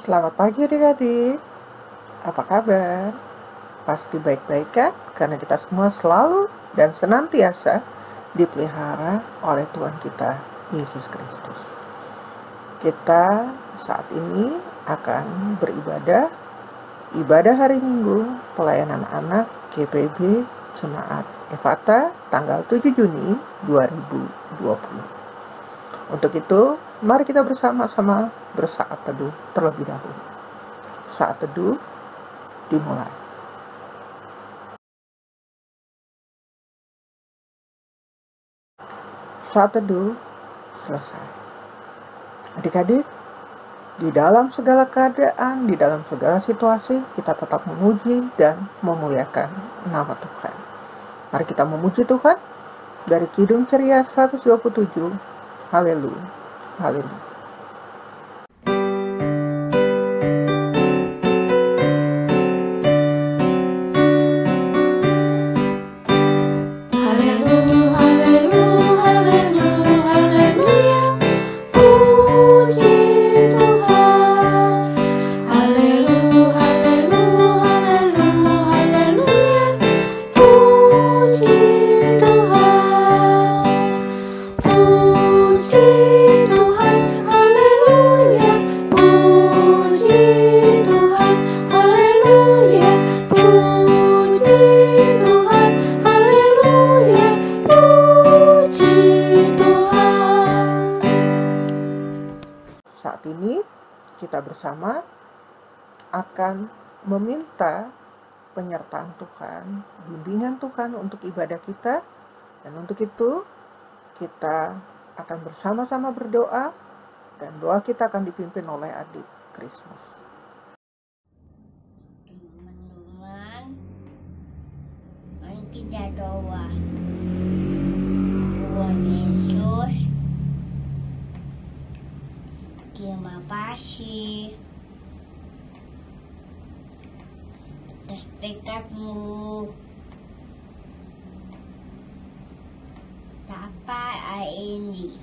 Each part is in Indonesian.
Selamat pagi adik-adik, apa kabar? Pasti baik-baik kan? Karena kita semua selalu dan senantiasa dipelihara oleh Tuhan kita, Yesus Kristus. Kita saat ini akan beribadah, ibadah hari Minggu, pelayanan anak GPB Jemaat Efata tanggal 7 Juni 2020. Untuk itu, mari kita bersama-sama bersaat teduh terlebih dahulu. Saat teduh dimulai. Saat teduh selesai. Adik-adik, di dalam segala keadaan, di dalam segala situasi, kita tetap memuji dan memuliakan nama Tuhan. Mari kita memuji Tuhan dari Kidung Ceria 127. Haleluya, haleluya. Saat ini kita bersama akan meminta penyertaan Tuhan, bimbingan Tuhan untuk ibadah kita. Dan untuk itu kita akan bersama-sama berdoa, dan doa kita akan dipimpin oleh adik Kristus. Teman-teman, mari kita doa. Tuhan Yesus, terima kasih atas berkat-Mu. Sampai hari ini,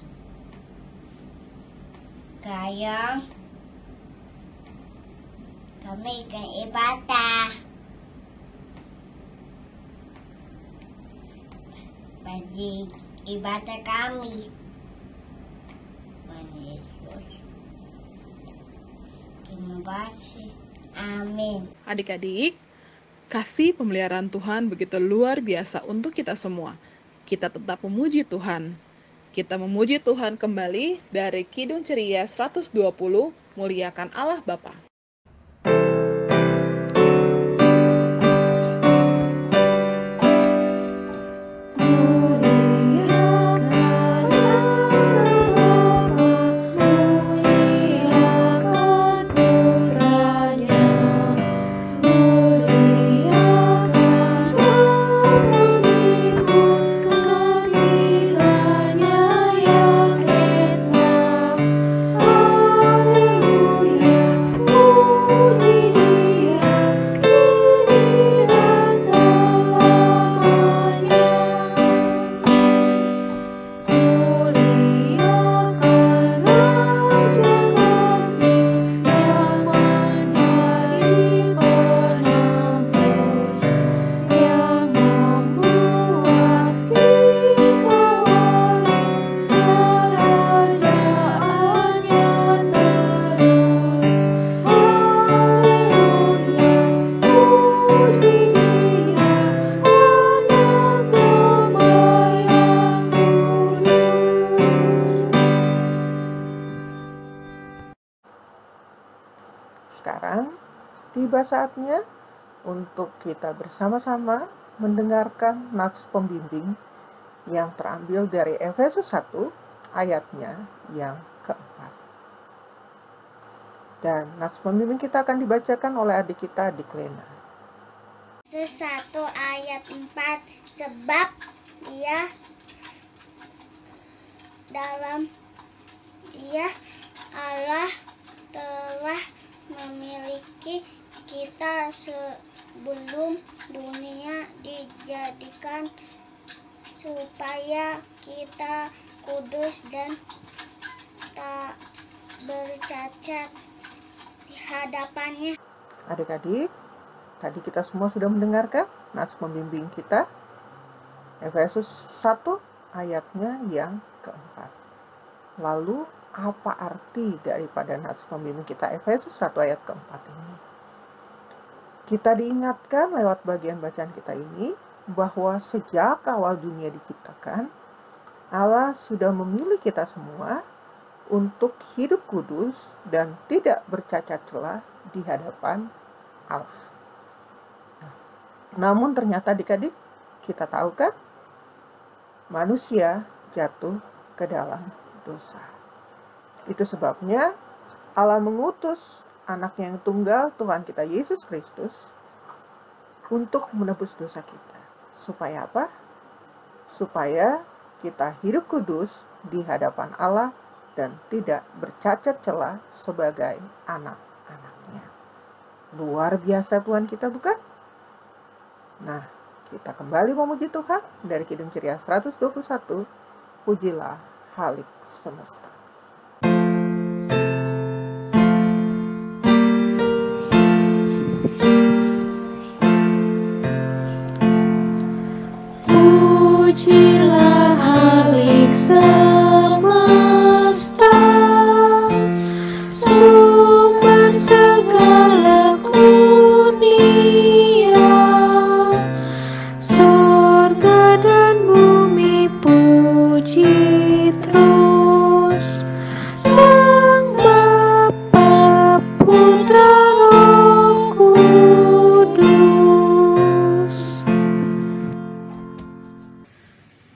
sekarang kami akan ibadah. Bagi ibadah kami, Tuhan Yesus, terima kasih. Amin. Adik-adik, kasih pemeliharaan Tuhan begitu luar biasa untuk kita semua. Kita tetap memuji Tuhan. Kita memuji Tuhan kembali dari Kidung Ceria 120, muliakan Allah Bapa. Sekarang tiba saatnya untuk kita bersama-sama mendengarkan nats pembimbing yang terambil dari Efesus 1 ayatnya yang keempat. Dan nats pembimbing kita akan dibacakan oleh adik kita, adik Lena. Efesus 1 ayat 4, sebab Dia Allah telah memiliki kita sebelum dunia dijadikan, supaya kita kudus dan tak bercacat hadapannya. Adik-adik, tadi kita semua sudah mendengarkan nats pembimbing kita, Efesus 1 ayatnya yang keempat. Lalu, apa arti daripada nats pembimbing kita Efesus 1 ayat keempat ini? Kita diingatkan lewat bagian bacaan kita ini bahwa sejak awal dunia diciptakan, Allah sudah memilih kita semua untuk hidup kudus dan tidak bercacat celah di hadapan Allah. Namun ternyata adik-adik, kita tahu kan, manusia jatuh ke dalam dosa. Itu sebabnya Allah mengutus anaknya yang tunggal, Tuhan kita Yesus Kristus, untuk menebus dosa kita. Supaya apa? Supaya kita hidup kudus di hadapan Allah dan tidak bercacat celah sebagai anak-anaknya. Luar biasa Tuhan kita, bukan? Nah, kita kembali memuji Tuhan dari Kidung Ceria 121, Pujilah Halik Semesta. Pujilah Halik semesta, sumber segala kurnia, sorga dan bumi puji terus Sang Bapa, Putra, Roh Kudus.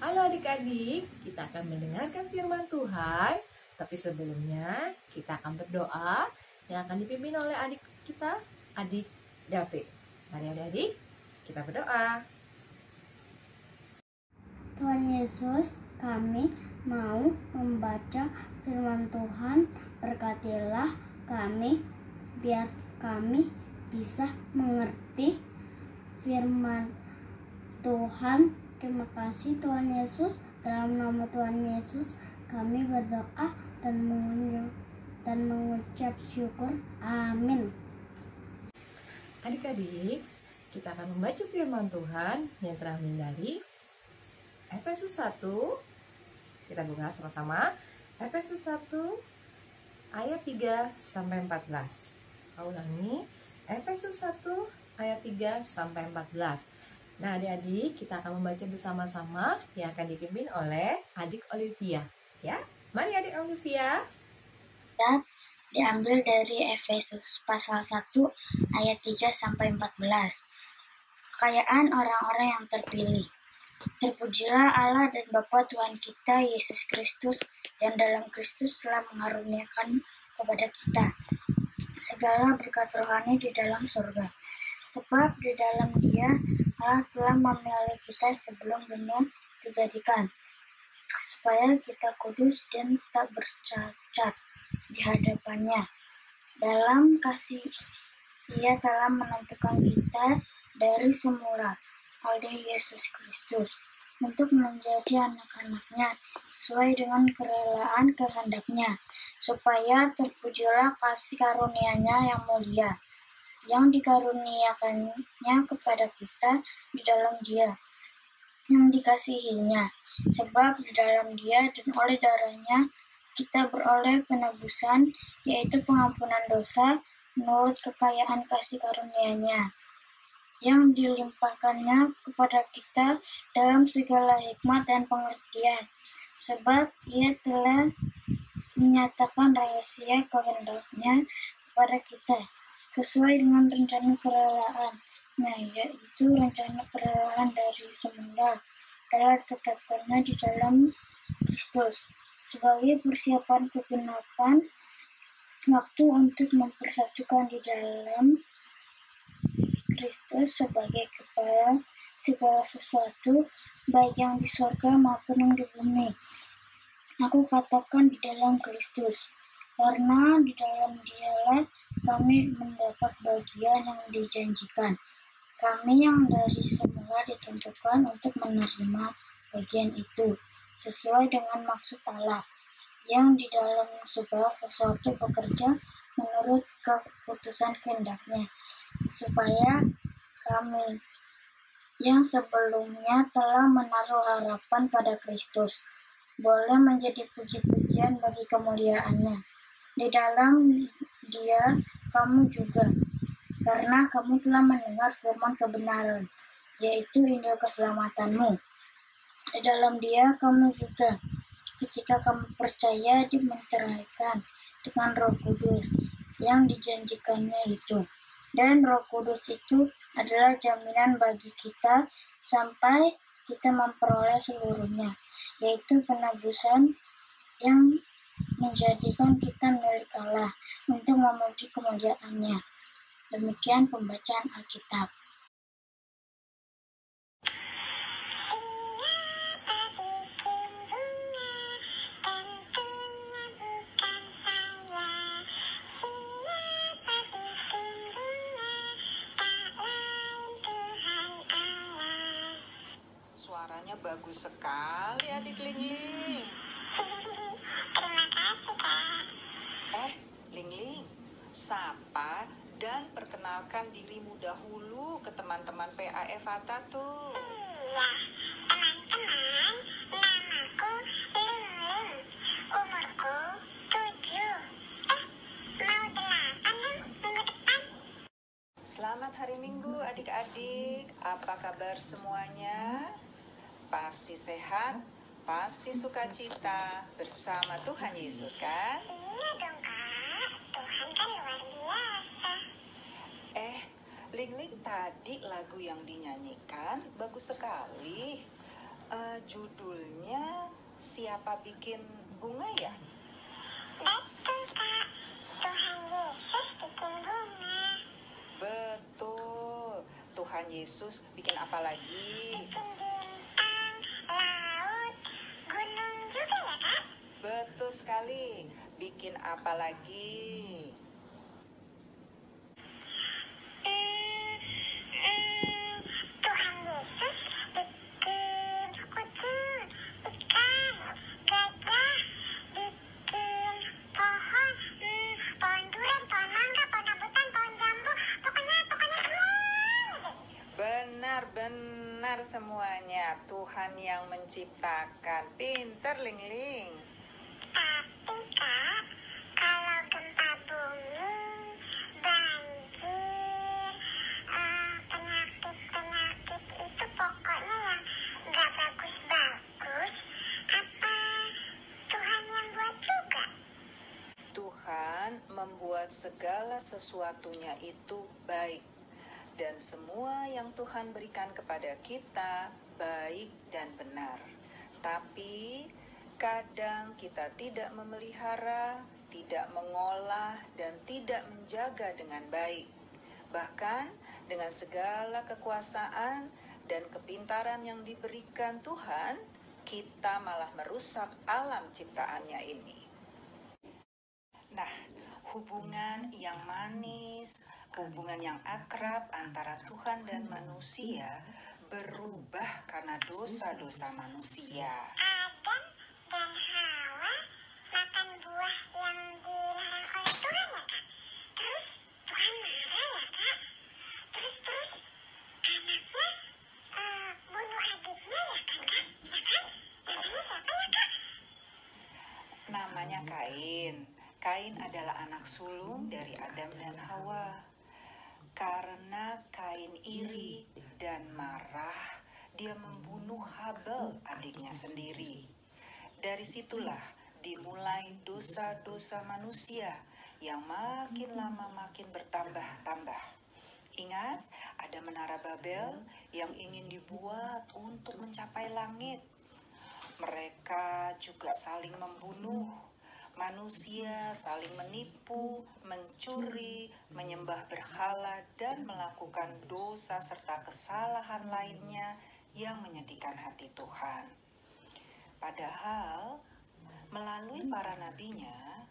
Halo adik-adik, kita akan mendengarkan firman Tuhan. Tapi sebelumnya kita akan berdoa yang akan dipimpin oleh adik kita, adik David. Mari adik-adik, kita berdoa. Tuhan Yesus, kami mau membaca firman Tuhan. Berkatilah kami, biar kami bisa mengerti firman Tuhan. Terima kasih Tuhan Yesus. Dalam nama Tuhan Yesus kami berdoa dan mengucap syukur. Amin. Adik-adik, kita akan membaca firman Tuhan yang terambil dari Efesus 1. Kita buka sama-sama. Efesus 1 ayat 3 sampai 14. Ulangi, Efesus 1 ayat 3 sampai 14. Nah, adik-adik, kita akan membaca bersama-sama yang akan dipimpin oleh adik Olivia. Ya, mari adik Olivia. Diambil dari Efesus pasal 1 ayat 3 sampai 14. Kekayaan orang-orang yang terpilih. Terpujilah Allah dan Bapa Tuhan kita Yesus Kristus, yang dalam Kristus telah mengaruniakan kepada kita segala berkat rohani di dalam surga. Sebab di dalam Dia Allah telah memilih kita sebelum dunia dijadikan, supaya kita kudus dan tak bercacat di hadapannya. Dalam kasih Ia telah menentukan kita dari semula oleh Yesus Kristus untuk menjadi anak-anak-Nya sesuai dengan kerelaan kehendak-Nya, supaya terpujilah kasih karunia-Nya yang mulia, yang dikaruniakannya kepada kita di dalam Dia yang dikasihinya. Sebab di dalam Dia dan oleh darah-Nya kita beroleh penebusan, yaitu pengampunan dosa menurut kekayaan kasih karunia-Nya yang dilimpahkannya kepada kita dalam segala hikmat dan pengertian. Sebab Ia telah menyatakan rahasia kehendak-Nya kepada kita sesuai dengan rencana kerelaan. Nah, yaitu rencana kerelaan dari semula telah ditetapkannya di dalam Kristus sebagai persiapan kegenapan waktu untuk mempersatukan di dalam Kristus sebagai kepala segala sesuatu, baik yang di surga maupun yang di bumi. Aku katakan di dalam Kristus, karena di dalam Dialah kami mendapat bagian yang dijanjikan. Kami yang dari semula ditentukan untuk menerima bagian itu, sesuai dengan maksud Allah, yang di dalam segala sesuatu bekerja menurut keputusan kehendak-Nya, supaya kami yang sebelumnya telah menaruh harapan pada Kristus boleh menjadi puji-pujian bagi kemuliaan-Nya. Di dalam Dia kamu juga, karena kamu telah mendengar firman kebenaran, yaitu Injil keselamatanmu. Di dalam Dia kamu juga, ketika kamu percaya, dimeteraikan dengan Roh Kudus yang dijanjikannya itu. Dan Roh Kudus itu adalah jaminan bagi kita sampai kita memperoleh seluruhnya, yaitu penebusan yang menjadikan kita milik Allah untuk memuji kemuliaan-Nya. Demikian pembacaan Alkitab. Suaranya bagus sekali adik Lingling. Terima kasih, Kak. Lingling, sapa dan perkenalkan dirimu dahulu ke teman-teman PAF Fata tuh. Iya, teman-teman, namaku Lingling, umurku 7. Mau 8 ya minggu depan? Selamat hari Minggu adik-adik. Apa kabar semuanya? Pasti sehat, pasti sukacita bersama Tuhan Yesus kan? Iya dong, Kak. Tuhan kan luar biasa. Lingling, tadi lagu yang dinyanyikan bagus sekali. Judulnya Siapa Bikin Bunga ya? Betul, Kak. Tuhan Yesus bikin bunga. Betul. Tuhan Yesus bikin apa lagi? Bikin bintang, laut, gunung juga ya, Kak? Betul sekali. Bikin apa lagi? Tuhan Yesus bikin kucing, ikan, gajah, bikin pohon, pohon durian, pohon mangga, pohon rambutan, pohon jambu, pokoknya semua. Benar semuanya. Tuhan yang menciptakan. Pinter Lingling. Tapi, Kak, kalau gempa bumi, banjir, penyakit itu pokoknya yang nggak bagus-bagus, apa Tuhan yang buat juga? Tuhan membuat segala sesuatunya itu baik. Dan semua yang Tuhan berikan kepada kita baik dan benar. Tapi kadang kita tidak memelihara, tidak mengolah, dan tidak menjaga dengan baik. Bahkan dengan segala kekuasaan dan kepintaran yang diberikan Tuhan, kita malah merusak alam ciptaannya ini. Nah, hubungan yang manis, hubungan yang akrab antara Tuhan dan manusia berubah karena dosa-dosa manusia. Adam dan Hawa makan buah yang dilarang oleh Tuhan ya, Kak? Terus Tuhan marah ya, Kak? Terus anaknya bunuh adiknya ya kan, Kak? Ya kan? Namanya siapa ya, Kak? Namanya Kain. Kain adalah anak sulung dari Adam dan Hawa. Karena Kain iri dan marah, dia membunuh Habel, adiknya sendiri. Dari situlah dimulai dosa-dosa manusia yang makin lama makin bertambah-tambah. Ingat, ada menara Babel yang ingin dibuat untuk mencapai langit. Mereka juga saling membunuh. Manusia saling menipu, mencuri, menyembah berhala, dan melakukan dosa serta kesalahan lainnya yang menyedihkan hati Tuhan. Padahal, melalui para nabinya,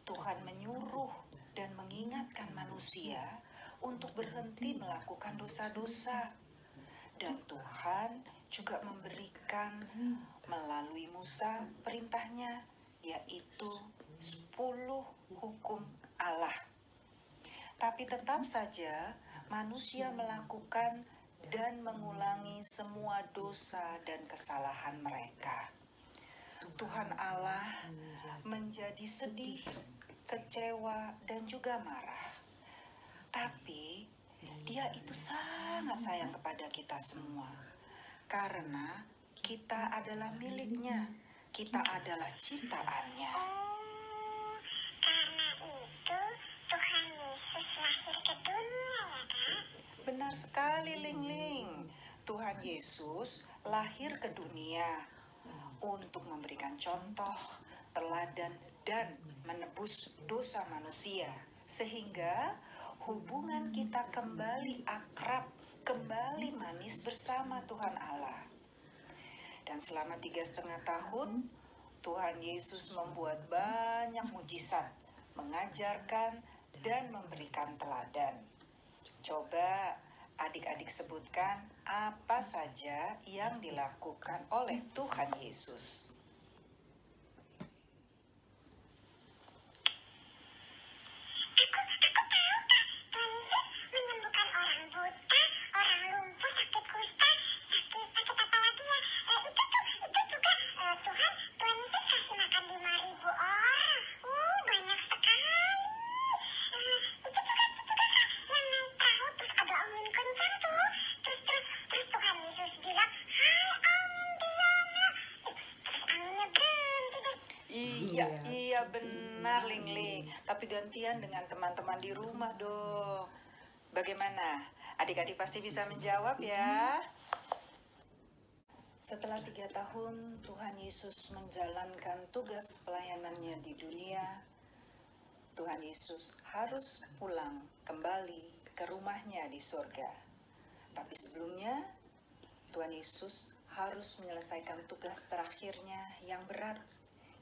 Tuhan menyuruh dan mengingatkan manusia untuk berhenti melakukan dosa-dosa. Dan Tuhan juga memberikan melalui Musa perintahnya, yaitu 10 hukum Allah. Tapi tetap saja manusia melakukan dan mengulangi semua dosa dan kesalahan mereka. Tuhan Allah menjadi sedih, kecewa, dan juga marah. Tapi Dia itu sangat sayang kepada kita semua. Karena kita adalah miliknya, kita adalah ciptaannya. Karena itu Tuhan Yesus lahir ke dunia ya Kak? Benar sekali Ling-Ling. Tuhan Yesus lahir ke dunia untuk memberikan contoh, teladan, dan menebus dosa manusia. Sehingga hubungan kita kembali akrab, kembali manis bersama Tuhan Allah. Dan selama 3,5 tahun, Tuhan Yesus membuat banyak mujizat, mengajarkan, dan memberikan teladan. Coba adik-adik sebutkan apa saja yang dilakukan oleh Tuhan Yesus. Aku tahu Kak, Tuhan Yesus menyembuhkan orang buta, orang lumpuh, sakit kusta, sakit apa lagi ya? Itu juga Tuhan Yesus kasih makan 5.000 orang. Banyak sekali. Itu juga Kak, yang naik perahu terus ada angin kencang tuh. Terus Tuhan Yesus bilang, "Hai ambillah." Terus anginnya berhenti deh. Iya benar Ling-Ling. Tapi gantian dengan teman-teman di rumah dong. Bagaimana? Adik-adik pasti bisa menjawab ya. Setelah 3 tahun Tuhan Yesus menjalankan tugas pelayanannya di dunia, Tuhan Yesus harus pulang kembali ke rumahnya di surga. Tapi sebelumnya Tuhan Yesus harus menyelesaikan tugas terakhirnya yang berat,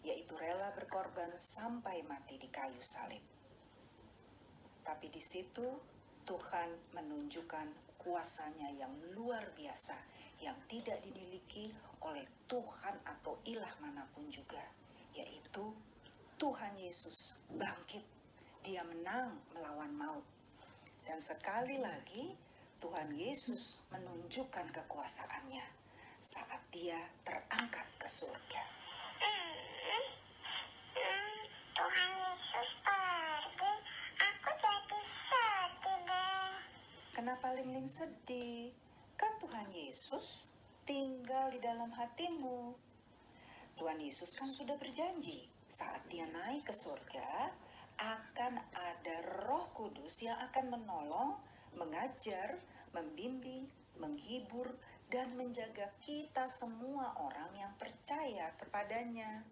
yaitu rela berkorban sampai mati di kayu salib. Tapi di situ Tuhan menunjukkan kuasanya yang luar biasa, yang tidak dimiliki oleh Tuhan atau ilah manapun juga, yaitu Tuhan Yesus bangkit. Dia menang melawan maut. Dan sekali lagi Tuhan Yesus menunjukkan kekuasaannya saat Dia terangkat ke surga. Tuhan Yesus pergi, aku jadi sedih deh. Kenapa Ling-Ling sedih? Kan Tuhan Yesus tinggal di dalam hatimu. Tuhan Yesus kan sudah berjanji saat Dia naik ke surga akan ada Roh Kudus yang akan menolong, mengajar, membimbing, menghibur, dan menjaga kita semua orang yang percaya kepadanya.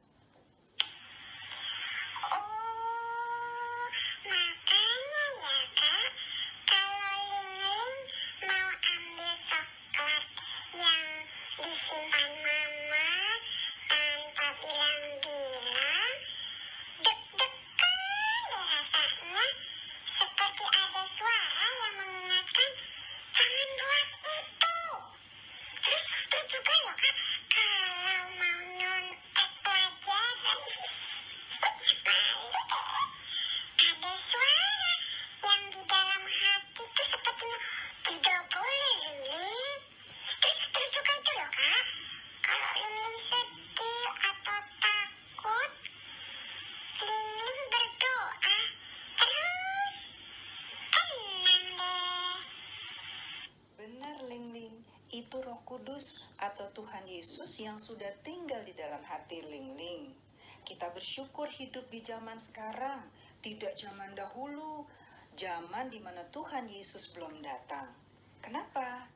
Makanya ya Kak, kalau Ling-Ling mau ambil coklat yang disimpan Mama tanpa bilang-bilang, deg-degan deh rasanya, seperti ada suara yang mengingatkan, jangan buat itu. Terus juga loh Kak, kalau mau nyontek pelajaran, ada suara yang di dalam hati itu sepertinya tidak boleh Ling-Ling. Terus juga itu loh Kak, kalau Ling-Ling sedih atau takut, Ling-Ling berdoa terus tenang deh. Benar Ling-Ling, itu Roh Kudus atau Tuhan Yesus yang sudah tinggal di dalam hati Ling-Ling. Kita bersyukur hidup di zaman sekarang, tidak zaman dahulu, zaman di mana Tuhan Yesus belum datang. Kenapa?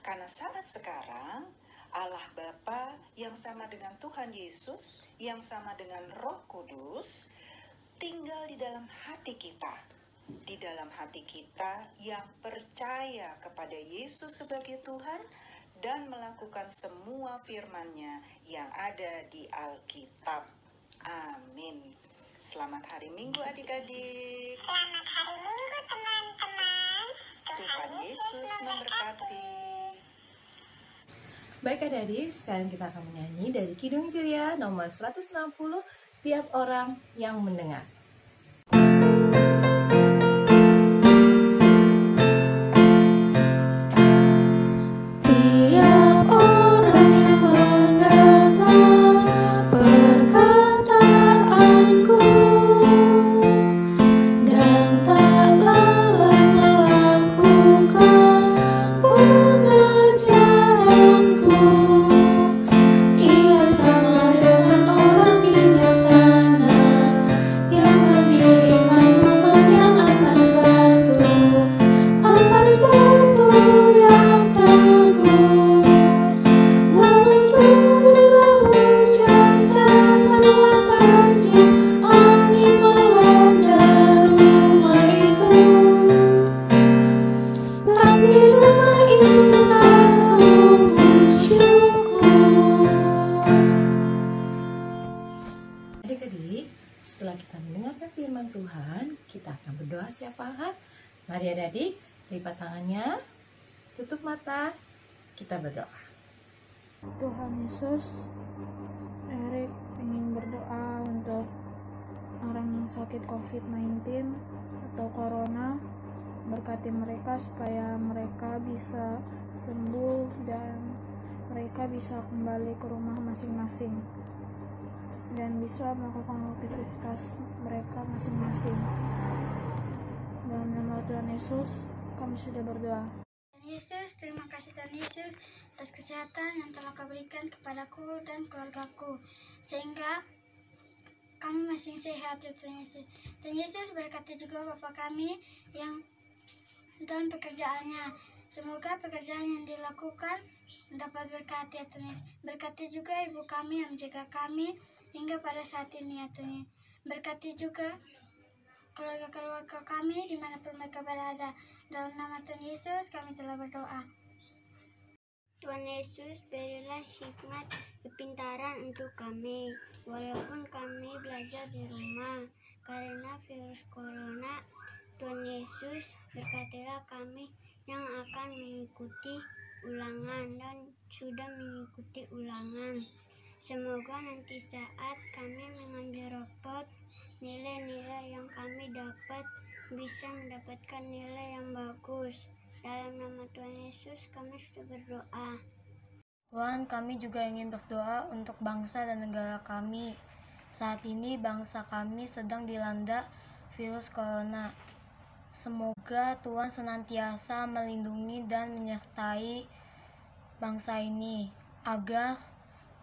Karena saat sekarang Allah Bapa yang sama dengan Tuhan Yesus, yang sama dengan Roh Kudus, tinggal di dalam hati kita. Di dalam hati kita yang percaya kepada Yesus sebagai Tuhan dan melakukan semua firman-Nya yang ada di Alkitab. Amin. Selamat hari Minggu adik-adik. Selamat hari Minggu teman-teman. Tuhan Yesus memberkati. Baik adik-adik, sekarang kita akan menyanyi dari Kidung Ceria nomor 160, Tiap Orang Yang Mendengar. firman Tuhan, kita akan berdoa syafaat. Mari adik-adik, lipat tangannya, tutup mata, kita berdoa. Tuhan Yesus, Erik ingin berdoa untuk orang yang sakit COVID-19 atau Corona. Berkati mereka supaya mereka bisa sembuh dan mereka bisa kembali ke rumah masing-masing dan bisa melakukan aktivitas mereka masing-masing. Dalam nama Tuhan Yesus, kami sudah berdoa. Tuhan Yesus, terima kasih Tuhan Yesus atas kesehatan yang telah Kau berikan kepadaku dan keluargaku, sehingga kami masih sehat ya Tuhan Yesus. Tuhan Yesus, berkati juga Bapak kami yang dalam pekerjaannya. Semoga pekerjaan yang dilakukan dapat berkati ya Tuhan Yesus. Berkati juga ibu kami yang menjaga kami hingga pada saat ini ya Tuhan Yesus. Berkati juga keluarga-keluarga kami dimanapun mereka berada. Dalam nama Tuhan Yesus kami telah berdoa. Tuhan Yesus, berilah hikmat kepintaran untuk kami, walaupun kami belajar di rumah karena virus corona. Tuhan Yesus, berkatilah kami yang akan mengikuti ulangan dan sudah mengikuti ulangan. Semoga nanti saat kami mengambil rapot, nilai-nilai yang kami dapat bisa mendapatkan nilai yang bagus. Dalam nama Tuhan Yesus kami sudah berdoa. Tuhan, kami juga ingin berdoa untuk bangsa dan negara kami. Saat ini bangsa kami sedang dilanda virus corona. Semoga Tuhan senantiasa melindungi dan menyertai bangsa ini, agar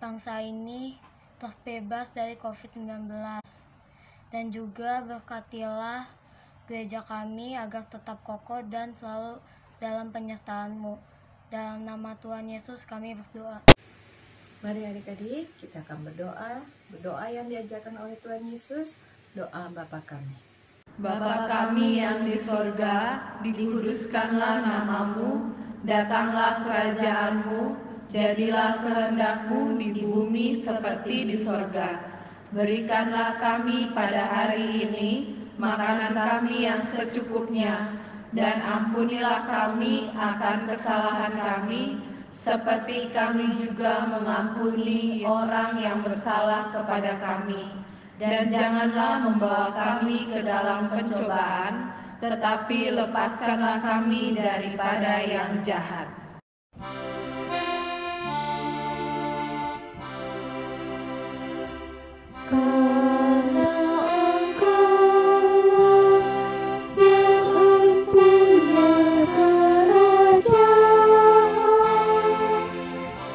bangsa ini terbebas dari COVID-19. Dan juga berkatilah gereja kami agar tetap kokoh dan selalu dalam penyertaan-Mu. Dalam nama Tuhan Yesus kami berdoa. Mari adik-adik, kita akan berdoa yang diajarkan oleh Tuhan Yesus, doa Bapa kami. Bapa kami yang di sorga, dikuduskanlah namamu, datanglah kerajaan-Mu, jadilah kehendak-Mu di bumi seperti di sorga. Berikanlah kami pada hari ini makanan kami yang secukupnya, dan ampunilah kami akan kesalahan kami, seperti kami juga mengampuni orang yang bersalah kepada kami. Dan janganlah membawa kami ke dalam pencobaan, tetapi lepaskanlah kami daripada yang jahat. Karena Engkau yang mempunyai kerajaan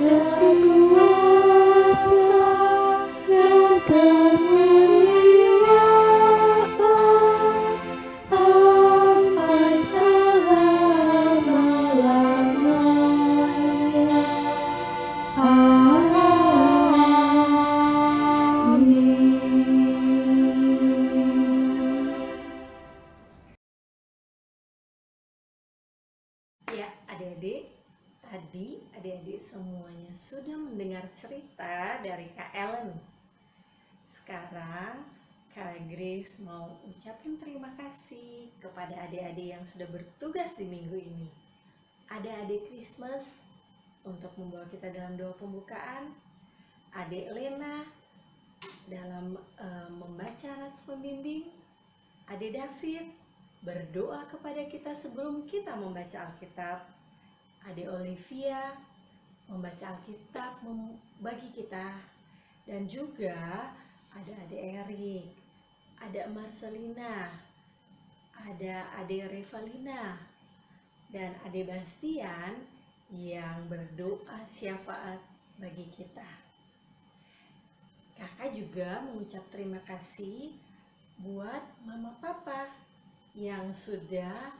dan kuasa dan kemuliaan sampai selama-lamanya. Ya, adik-adik, tadi adik-adik semuanya sudah mendengar cerita dari Kak Ellen. Sekarang Kak Grace mau ucapin terima kasih kepada adik-adik yang sudah bertugas di minggu ini. Adik-adik Christmas untuk membawa kita dalam doa pembukaan, adik Lena dalam membaca nats pembimbing, adik David berdoa kepada kita sebelum kita membaca Alkitab, adik Olivia membaca Alkitab bagi kita, dan juga ada adik Erik, ada Marcelina, ada adik Revalina, dan adik Bastian yang berdoa syafaat bagi kita. Kakak juga mengucap terima kasih buat mama papa yang sudah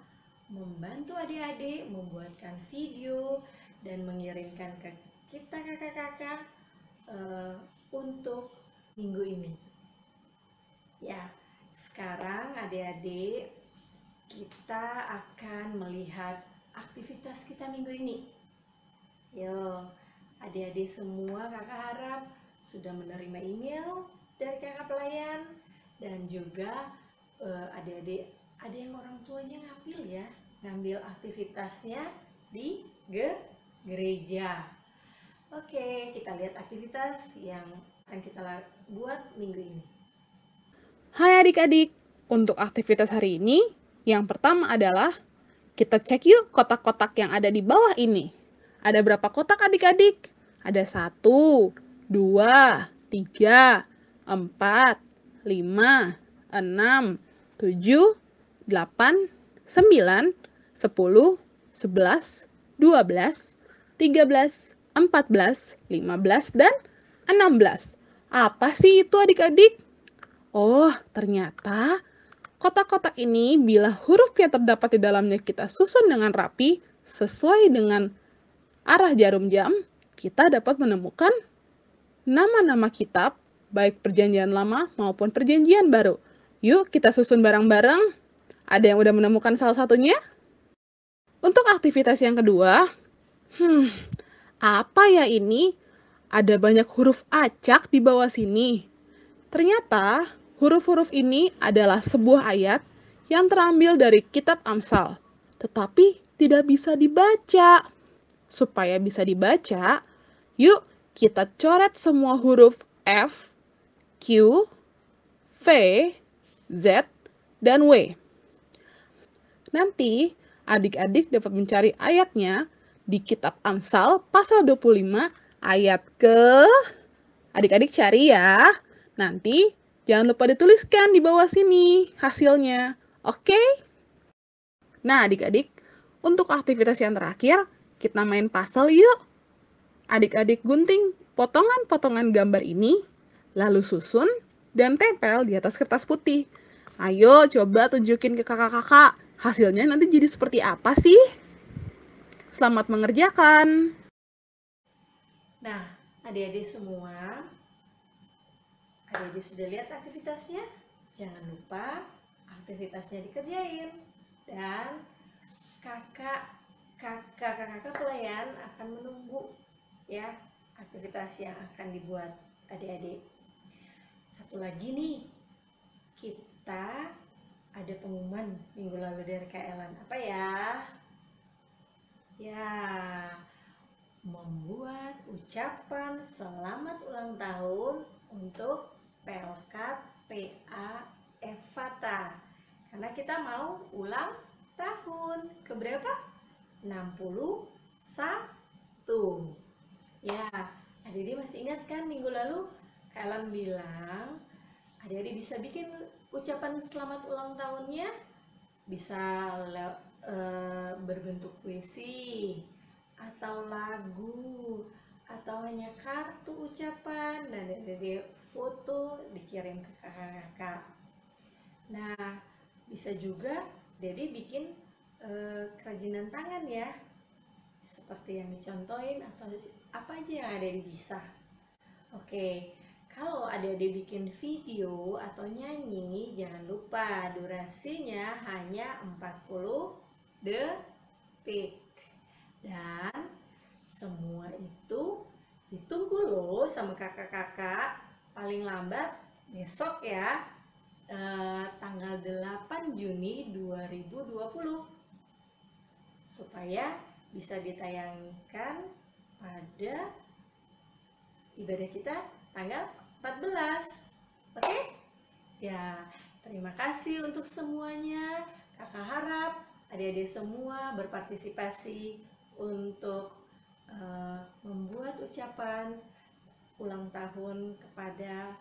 membantu adik-adik membuatkan video dan mengirimkan ke kita kakak-kakak untuk minggu ini. Ya, sekarang adik-adik kita akan melihat aktivitas kita minggu ini. Yo, adik-adik semua kakak harap sudah menerima email dari kakak pelayan dan juga adik-adik ada yang orang tuanya ngambil aktivitasnya di gereja. Oke, kita lihat aktivitas yang akan kita buat minggu ini. Hai adik-adik, untuk aktivitas hari ini, yang pertama adalah kita cek yuk kotak-kotak yang ada di bawah ini. Ada berapa kotak adik-adik? Ada 1, 2, 3, 4, 5, 6, 7, 8, 9, 10, 11, 12, 13, 14, 15, dan 16. Apa sih itu adik-adik? Oh, ternyata kotak-kotak ini bila huruf yang terdapat di dalamnya kita susun dengan rapi sesuai dengan arah jarum jam, kita dapat menemukan nama-nama kitab, baik perjanjian lama maupun perjanjian baru. Yuk kita susun bareng-bareng. Ada yang udah menemukan salah satunya? Untuk aktivitas yang kedua, apa ya ini? Ada banyak huruf acak di bawah sini. Ternyata huruf-huruf ini adalah sebuah ayat yang terambil dari kitab Amsal, tetapi tidak bisa dibaca. Supaya bisa dibaca, yuk kita coret semua huruf F, Q, V, Z, dan W. Nanti adik-adik dapat mencari ayatnya di kitab Amsal pasal 25 ayat ke... Adik-adik cari ya. Nanti jangan lupa dituliskan di bawah sini hasilnya. Oke? Nah adik-adik, untuk aktivitas yang terakhir, kita main puzzle yuk. Adik-adik gunting potongan-potongan gambar ini, lalu susun dan tempel di atas kertas putih. Ayo coba tunjukin ke kakak-kakak. Hasilnya nanti jadi seperti apa sih? Selamat mengerjakan. Nah, adik-adik semua, adik-adik sudah lihat aktivitasnya? Jangan lupa aktivitasnya dikerjain. Dan kakak pelayan akan menunggu ya aktivitas yang akan dibuat adik-adik. Satu lagi nih, kita ada pengumuman minggu lalu dari Kak Ellen. Apa ya? Ya, membuat ucapan selamat ulang tahun untuk Pelkat PA Evata. Karena kita mau ulang tahun. Keberapa? 61. Ya, adik-adik masih ingat kan minggu lalu Kak Ellen bilang adik-adik bisa bikin ucapan selamat ulang tahunnya, bisa berbentuk puisi atau lagu atau hanya kartu ucapan dan adik-adik foto dikirim ke kakak-kakak. Nah, bisa juga adik-adik bikin kerajinan tangan ya, seperti yang dicontohin atau apa aja yang adik-adik bisa. Oke. Kalau adik-adik bikin video atau nyanyi, jangan lupa durasinya hanya 40 detik. Dan semua itu ditunggu loh sama kakak-kakak, paling lambat besok ya, tanggal 8 Juni 2020. Supaya bisa ditayangkan pada ibadah kita tanggal 14. Oke? Ya, terima kasih untuk semuanya. Kakak harap adik-adik semua berpartisipasi untuk membuat ucapan ulang tahun kepada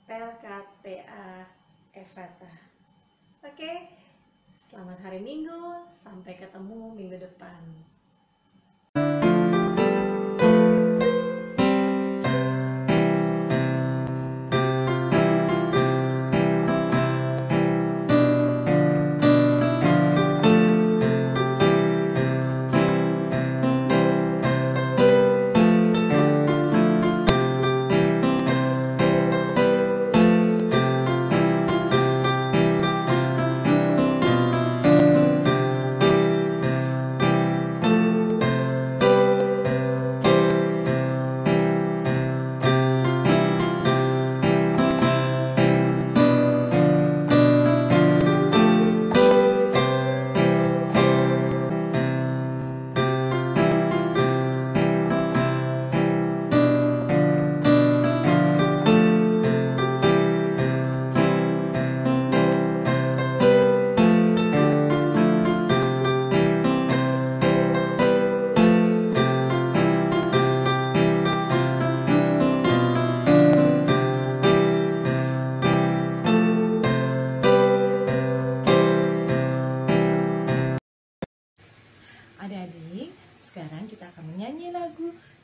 Pelkat PA Evata. Oke? Selamat hari Minggu, sampai ketemu minggu depan.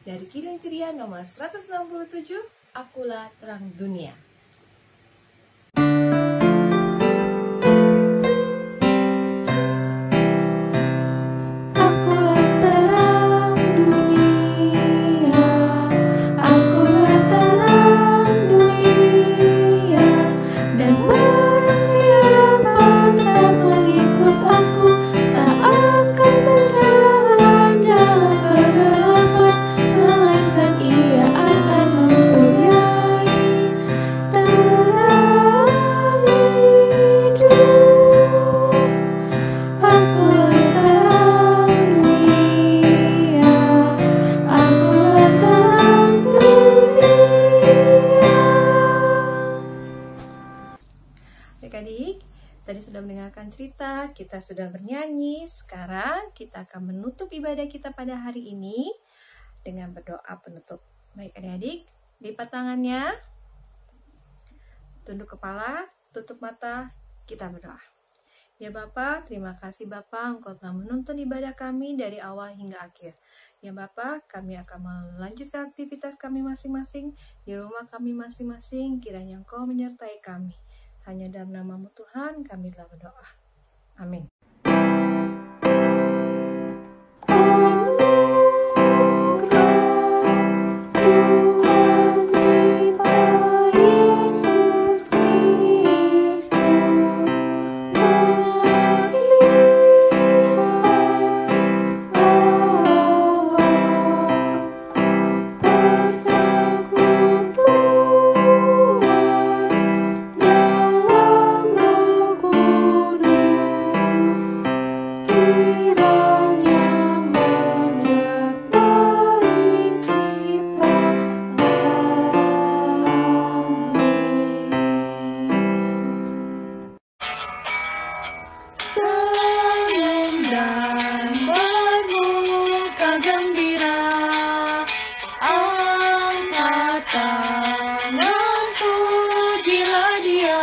dari Kidung Ceria nomor 167, Akulah Terang Dunia. Akulah terang dunia, akulah terang dunia, dan barang siapa tetap mengikut aku, tak akan berjalan dalam kegelapan, melainkan ia akan mempunyai terang hidup. Akulah terang dunia, akulah terang dunia. Adik-adik, tadi sudah mendengarkan cerita, kita sudah bernyanyi. Sekarang kita akan menutup ibadah kita pada hari ini dengan berdoa penutup. Baik adik-adik, lipat tangannya, tunduk kepala, tutup mata, kita berdoa. Ya Bapa, terima kasih Bapa, Engkau telah menuntun ibadah kami dari awal hingga akhir. Ya Bapa, kami akan melanjutkan aktivitas kami masing-masing di rumah kami masing-masing. Kiranya Engkau menyertai kami. Hanya dalam nama-Mu Tuhan kami telah berdoa. Amin. Senyum dan bermuka gembira, angkat tangan pujilah Dia.